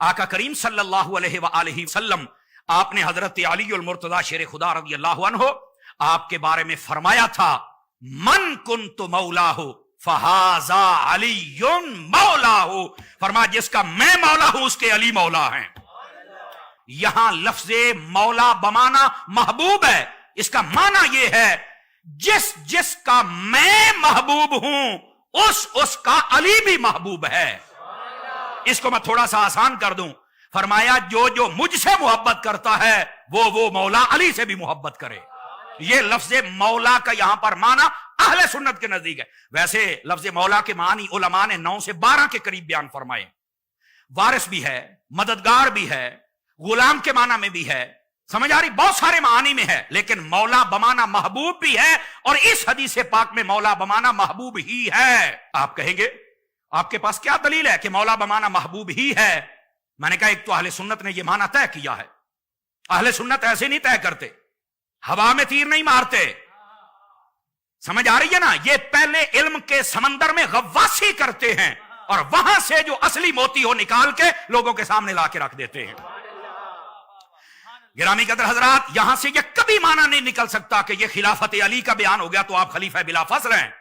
आका करीम सल्लल्लाहु अलैहि वसल्लम आपने हजरत अली अल मुर्तजा शेर खुदा रज़ी अल्लाहु अन्हु आपके बारे में फरमाया था, मन कुन्तु मौलाहु फहाजा अलीयुन मौलाहु, फरमाया जिसका मैं मौला हूं उसके अली मौला हैं। यहां लफ्ज़े मौला बमाना महबूब है, इसका माना यह है जिसका मैं महबूब हूं उसका अली भी महबूब है। इसको मैं थोड़ा सा आसान कर दूं, फरमाया जो मुझसे मोहब्बत करता है वो मौला अली से भी मोहब्बत करे। ये लफ्ज़े मौला का यहां पर माना अहले सुन्नत के नजदीक है। वैसे लफ्ज़े मौला के मानी उलमा ने 9 से 12 के करीब बयान फरमाए। वारिस भी है, मददगार भी है, गुलाम के माना में भी है, समझ आ रही, बहुत सारे मानी में है, लेकिन मौला बमाना महबूब भी है। और इस हदीस पाक में मौला बमाना महबूब ही है। आप कहेंगे आपके पास क्या दलील है कि मौला बमाना महबूब ही है? मैंने कहा एक तो अहले सुन्नत ने यह माना तय किया है। अहले सुन्नत ऐसे नहीं तय करते, हवा में तीर नहीं मारते, समझ आ रही है ना। ये पहले इल्म के समंदर में गव्वासी करते हैं और वहां से जो असली मोती हो निकाल के लोगों के सामने लाके रख देते हैं। गिरामी कदर हजरात, यहां से यह कभी माना नहीं निकल सकता कि यह खिलाफत अली का बयान हो गया तो आप खलीफा बिला फस्ल हैं।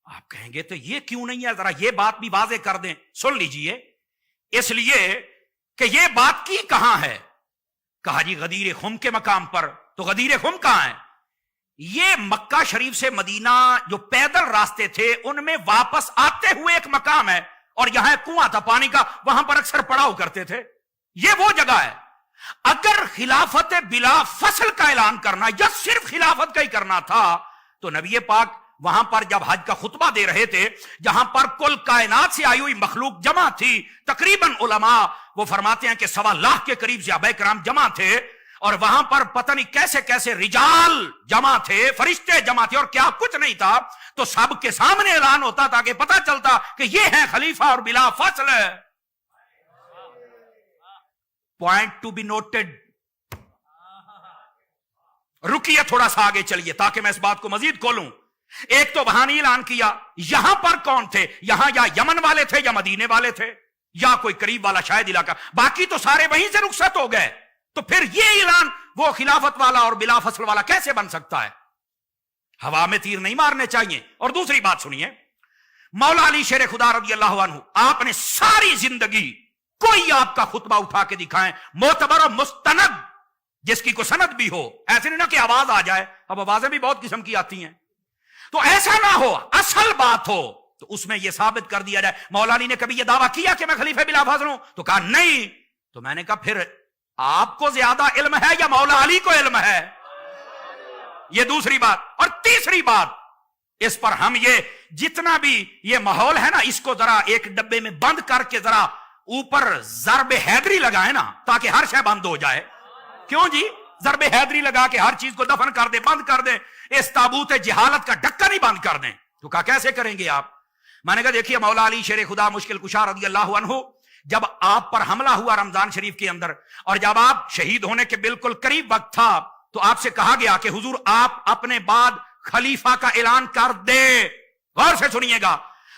आप कहेंगे तो ये क्यों नहीं है, जरा ये बात भी वाजे कर दें। सुन लीजिए, इसलिए कि यह बात की कहां है। कहा जी गदीर खुम के मकाम पर, तो गदीर खुम कहां है? ये मक्का शरीफ से मदीना जो पैदल रास्ते थे उनमें वापस आते हुए एक मकाम है, और यहां कुआं था पानी का, वहां पर अक्सर पड़ाव करते थे। ये वो जगह है। अगर खिलाफत बिला फसल का ऐलान करना या सिर्फ खिलाफत का ही करना था तो नबी पाक वहां पर जब हज का खुतबा दे रहे थे, जहां पर कुल कायनात से आई हुई मखलूक जमा थी, तकरीबन उलमा वो फरमाते हैं कि 1.25 लाख के करीब सहाबाए किराम जमा थे, और वहां पर पता नहीं कैसे कैसे रिजाल जमा थे, फरिश्ते जमा थे, और क्या कुछ नहीं था, तो सबके सामने ऐलान होता था कि पता चलता कि ये है खलीफा और बिला फसल। Point to be noted. रुकिए, थोड़ा सा आगे चलिए ताकि मैं इस बात को मजीद खोलूं। एक तो वहां नहीं ऐलान किया, यहां पर कौन थे? यहां या यमन वाले थे या मदीने वाले थे या कोई करीब वाला शायद इलाका, बाकी तो सारे वहीं से रुखसत हो गए। तो फिर यह ऐलान वो खिलाफत वाला और बिला फसल वाला कैसे बन सकता है? हवा में तीर नहीं मारने चाहिए। और दूसरी बात सुनिए, मौला अली शेर खुदा रज़ी अल्लाहु अन्हु, आपने सारी जिंदगी कोई आपका खुतबा उठा के दिखाएं मोतबर और मुस्तनद, जिसकी को सनद भी हो, ऐसे नहीं ना कि आवाज आ जाए। अब आवाजें भी बहुत किस्म की आती हैं, तो ऐसा ना हो, असल बात हो तो उसमें यह साबित कर दिया जाए मौला अली ने कभी यह दावा किया कि मैं खलीफे बिला फजल हूं, तो कहा नहीं। तो मैंने कहा फिर आपको ज्यादा इल्म है या मौला अली को इल्म है? यह दूसरी बात। और तीसरी बात, इस पर हम ये जितना भी ये माहौल है ना, इसको जरा एक डब्बे में बंद करके जरा ऊपर ज़रब हैदरी लगाए ना, ताकि हर शय बंद हो जाए। क्यों जी? ज़रब हैदरी लगा के हर चीज को दफन कर दे, बंद कर दे, इस ताबूत जहालत का ढक्कन ही बंद कर दें। तो कहा कैसे करेंगे आप? मैंने कहा देखिए, मौला अली शेर खुदा मुश्किल कुशा रज़ी अल्लाहु अन्हु, जब आप पर हमला हुआ रमजान शरीफ के अंदर, और जब आप शहीद होने के बिल्कुल करीब वक्त था, तो आपसे कहा गया कि हुजूर आप अपने बाद खलीफा का ऐलान कर दे। गौर से सुनिएगा।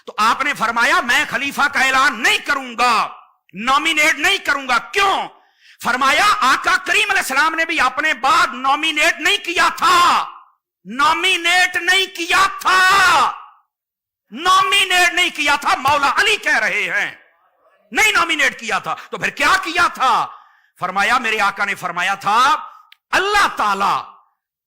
तो आपने फरमाया मैं खलीफा का ऐलान नहीं करूंगा, नॉमिनेट नहीं करूंगा। क्यों? फरमाया आका करीम अलैहिस्सलाम ने भी अपने बाद नॉमिनेट नहीं किया था, नॉमिनेट नहीं किया था, नॉमिनेट नहीं किया था। मौला अली कह रहे हैं नहीं नॉमिनेट किया था। तो फिर क्या किया था? फरमाया मेरे आका ने फरमाया था अल्लाह ताला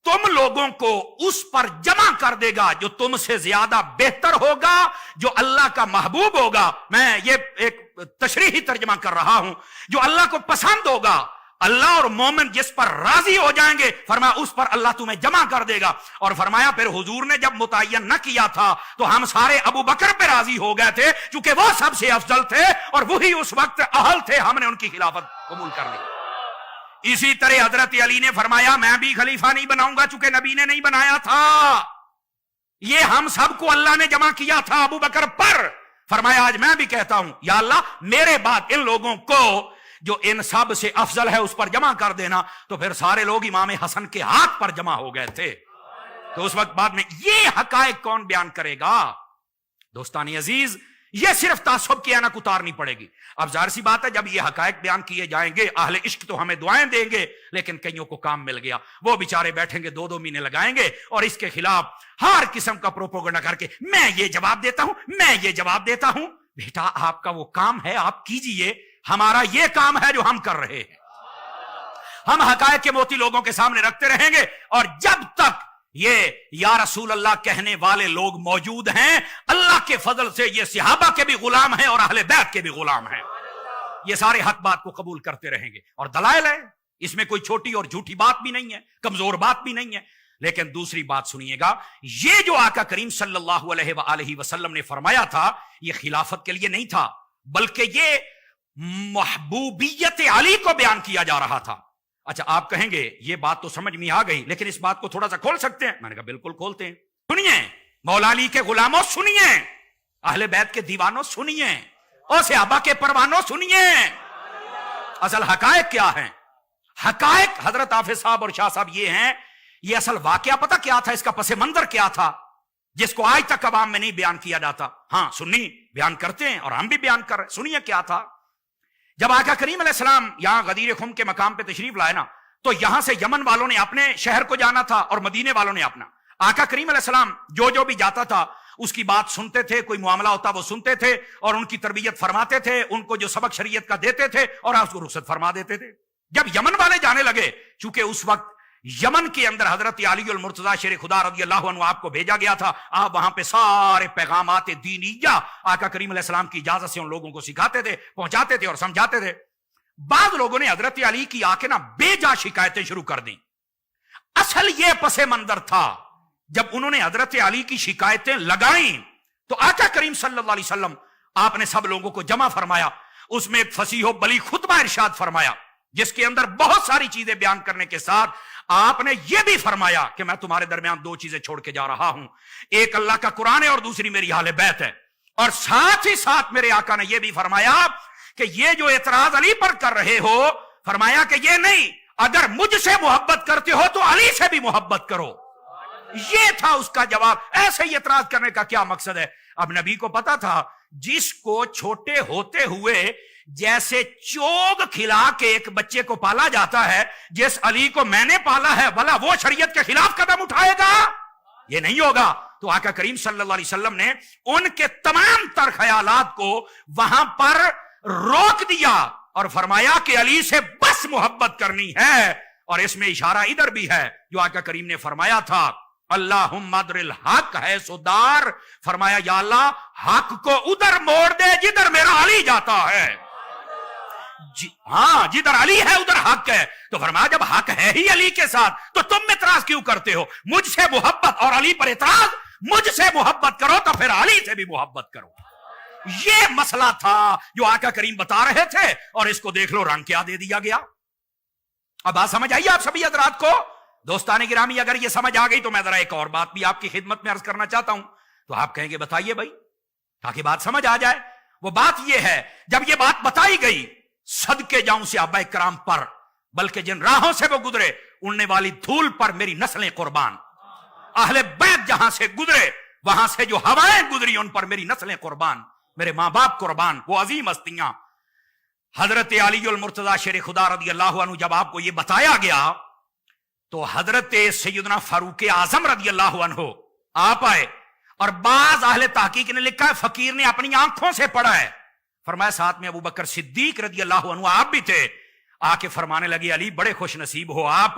तुम लोगों को उस पर जमा कर देगा जो तुमसे ज्यादा बेहतर होगा, जो अल्लाह का महबूब होगा। मैं ये एक तशरीही तर्जमा कर रहा हूं, जो अल्लाह को पसंद होगा, अल्लाह और मोमिन जिस पर राजी हो जाएंगे, फरमाया उस पर अल्लाह तुम्हें जमा कर देगा। और फरमाया फिर हुजूर ने जब मुतय्यन न किया था तो हम सारे अबू बकर पे राजी हो गए थे, क्योंकि वो सबसे अफजल थे और वही उस वक्त अहल थे, हमने उनकी खिलाफत कबूल कर ली। इसी तरह हजरत अली ने फरमाया मैं भी खलीफा नहीं बनाऊंगा, चूंकि नबी ने नहीं बनाया था, ये हम सबको अल्लाह ने जमा किया था अबू बकर पर। फरमाया आज मैं भी कहता हूं या अल्लाह मेरे बाद इन लोगों को जो इन सब से अफजल है उस पर जमा कर देना। तो फिर सारे लोग इमाम हसन के हाथ पर जमा हो गए थे। तो उस वक्त बाद में ये हकायक कौन बयान करेगा? दोस्तानी अजीज, ये सिर्फ तासुब की ऐनक उतारनी पड़ेगी। अब जाहिर सी बात है, जब ये हकायक बयान किए जाएंगे, अहले इश्क तो हमें दुआएं देंगे, लेकिन कईयों को काम मिल गया, वो बेचारे बैठेंगे 2-2 महीने लगाएंगे और इसके खिलाफ हर किस्म का प्रोपोगंडा करके मैं ये जवाब देता हूं, मैं ये जवाब देता हूं। बेटा, आपका वो काम है, आप कीजिए, हमारा ये काम है जो हम कर रहे हैं। हम हकायक के मोती लोगों के सामने रखते रहेंगे, और जब तक ये या रसूल अल्लाह कहने वाले लोग मौजूद हैं, अल्लाह के फजल से ये सहाबा के भी गुलाम हैं और अहले बैत के भी गुलाम हैं। ये सारे हक बात को कबूल करते रहेंगे, और दलाइल है, इसमें कोई छोटी और झूठी बात भी नहीं है, कमजोर बात भी नहीं है। लेकिन दूसरी बात सुनिएगा, ये जो आका करीम सल्लल्लाहु अलैहि वसल्लम ने फरमाया था, ये खिलाफत के लिए नहीं था, बल्कि ये महबूबियत अली को बयान किया जा रहा था। अच्छा, आप कहेंगे ये बात तो समझ में आ गई, लेकिन इस बात को थोड़ा सा खोल सकते हैं? मैंने कहा बिल्कुल खोलते हैं। सुनिए मौला अली के गुलामों, सुनिए अहले बैत के दीवानों, सुनिए और सहाबा के परवानों, सुनिए असल हकायक क्या है। हकायक हजरत हाफिज साहब और शाह साहब ये हैं, ये असल वाकया पता क्या था, इसका पसे मंजर क्या था, जिसको आज तक अवाम में नहीं बयान किया जाता। हाँ, सुन्नी बयान करते हैं और हम भी बयान कर रहे हैं। सुनिए क्या था। जब आका करीम अलैहिस्सलाम यहां गदीर खुम के मकाम पे तशरीफ लाए ना, तो यहां से यमन वालों ने अपने शहर को जाना था और मदीने वालों ने अपना। आका करीम अलैहिस्सलाम जो भी जाता था उसकी बात सुनते थे, कोई मामला होता वो सुनते थे और उनकी तरबियत फरमाते थे, उनको जो सबक शरीयत का देते थे और आप उसको रुखसत फरमा देते थे। जब यमन वाले जाने लगे, चूंकि उस वक्त यमन के अंदर हजरत अली अल मुर्तजा शेर खुदा रज़ी अल्लाहु अन्हु आपको भेजा गया था, आप वहां पे सारे पैगामात दीनिया आका करीम अलैहिस्सलाम की इजाजत से उन लोगों को सिखाते थे, पहुंचाते थे और समझाते थे। बाद लोगों ने हजरत अली की आके ना बेजा शिकायतें शुरू कर दी। असल ये पसे मंजर था, जब उन्होंने हजरत अली की शिकायतें लगाई तो आका करीम सल्लल्लाहु अलैहि वसल्लम आपने सब लोगों को जमा फरमाया, उसमें एक फसीहो बली खुतबा इरशाद फरमाया, जिसके अंदर बहुत सारी चीजें बयान करने के साथ आपने यह भी फरमाया कि मैं तुम्हारे दरमियान 2 चीजें छोड़ के जा रहा हूं, एक अल्लाह का कुरान है और दूसरी मेरी अहले बैत है। और साथ ही साथ मेरे आका ने यह भी फरमाया कि ये जो एतराज अली पर कर रहे हो, फरमाया कि ये नहीं, अगर मुझसे मोहब्बत करते हो तो अली से भी मोहब्बत करो। ये था उसका जवाब। ऐसे ही एतराज करने का क्या मकसद है। अब नबी को पता था, जिसको छोटे होते हुए जैसे चोग खिला के एक बच्चे को पाला जाता है, जिस अली को मैंने पाला है, भला वो शरीयत के खिलाफ कदम उठाएगा? ये नहीं होगा। तो आका करीम सल्लल्लाहु अलैहि वसल्लम ने उनके तमाम तर ख्यालात को वहां पर रोक दिया और फरमाया कि अली से बस मोहब्बत करनी है। और इसमें इशारा इधर भी है जो आका करीम ने फरमाया था, अल्लाहुम्मा अद्रिल हक है सुदार, फरमाया या अल्लाह हक को उधर मोड़ दे जिधर मेरा अली जाता है। हाँ, जिधर अली है उधर हक है। तो फरमाया जब हक है ही अली के साथ तो तुम इतराज क्यों करते हो? मुझसे मोहब्बत और अली पर इतराज, मुझसे मोहब्बत करो तो फिर अली से भी मोहब्बत करो। ये मसला था जो आका करीम बता रहे थे, और इसको देख लो रंग क्या दे दिया गया। अब बात समझ आई आप सभी हजरात को? दोस्ताने गिरामी, अगर ये समझ आ गई तो मैं जरा एक और बात भी आपकी खिदमत में अर्ज करना चाहता हूं। तो आप कहेंगे बताइए भाई, ताकि बात समझ आ जाए। वो बात ये है, जब ये बात बताई गई, सदके जाऊं सहाबा इकराम पर, बल्कि जिन राहों से वो गुजरे उड़ने वाली धूल पर मेरी नस्लें कुर्बान। अहले बैत जहां से गुजरे, वहां से जो हवाएं गुजरी उन पर मेरी नस्लें कुर्बान, मेरे मां बाप कुर्बान, वो अजीम हस्तियां। हजरत अली अल मुर्तजा शेर खुदा रज़ी अल्लाहु अन्हु जब आपको ये बताया गया तो हजरत सैयदना फारूक आजम रज़ी अल्लाहु अन्हु आप आए, और बाज अहले तहकीक ने लिखा है फकीर ने अपनी आंखों से पढ़ा है। फरमाया साथ में अबू बकर सिद्दीक रज़ी अल्लाहु अन्हु आप भी थे। आके फरमाने लगे, अली बड़े खुश नसीब हो आप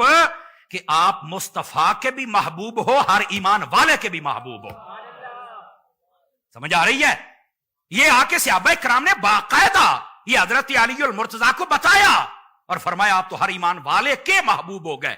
कि आप मुस्तफा के भी महबूब हो, हर ईमान वाले के भी महबूब हो। समझ आ रही है? ये आके सहाबा इकराम ने बाकायदा ये हजरत अली अल मुर्तजा को बताया और फरमाया आप तो हर ईमान वाले के महबूब हो गए।